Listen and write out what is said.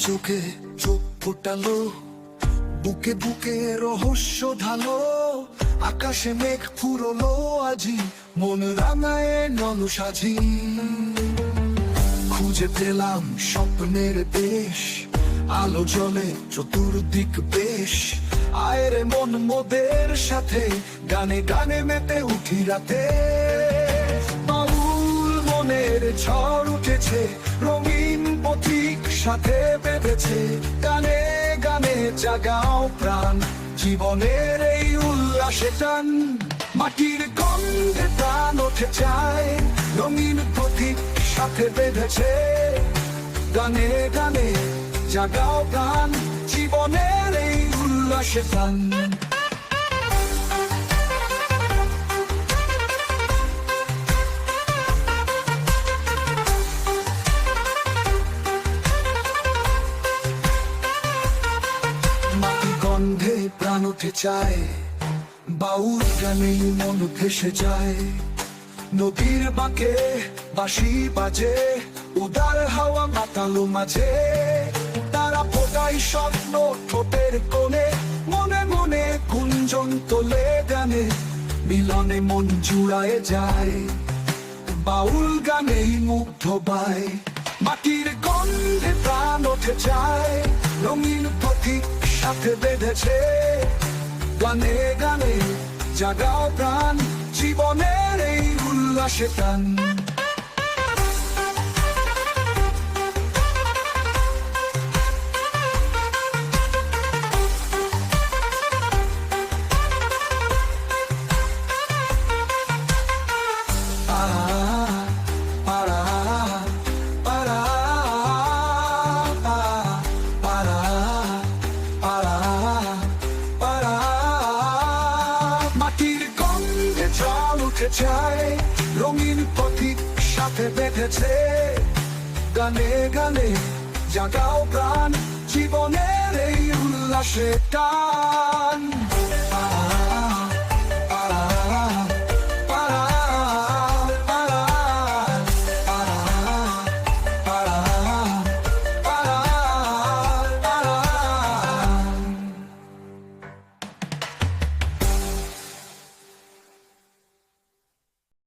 চোখে চোখ ফোটালো, বুকে বুকে রহস্য ঢালো। আকাশে মেঘ ফুরলো আজি, মন রাঙায় নন সাজি। খুঁজে পেলাম স্বপ্নের দেশ, আলো জ্বলে চতুর্দিক বেশ। আয়রে মন মোদের সাথে, গানে গানে মেতে উঠি রাতে। বাউল মনের ঝড় উঠেছে, রঙিন পথিক সাথে বেঁধেছে। গানে গানে জাগাও প্রাণ, জীবনের এই উল্লাসে টান। মাটির গন্ধে প্রাণ ওঠে যায়, রঙিন পথিক সাথে বেঁধেছে। গানে গানে জাগাও প্রাণ, জীবনের এই উল্লাসে টান। গন্ধে প্রাণ উঠে চায়, বাউল গানে মন ভেসে যায়। নদীর বাঁকে বাঁশি বাজে, উদার হাওয়া মাতালো মাঝে। তারা ফোটাই স্বপ্ন ঠোঁটের কোণে, মনে মনে গুঞ্জন তোলে গানে। মিলনে মন জুড়ায় যায়, বাউল গানেই মুগ্ধ পায়। মাটির গন্ধে প্রাণ ওঠে যায়, রঙিন পথিক সাথে বেঁধেছে। গানে গানে জাগাও প্রাণ, জীবনের এই উল্লাসে টান। চায় রঙিন পথিক সাথে বেঁধেছে। গানে গানে জাগাও প্রাণ, জীবনের এই উল্লাসে টান।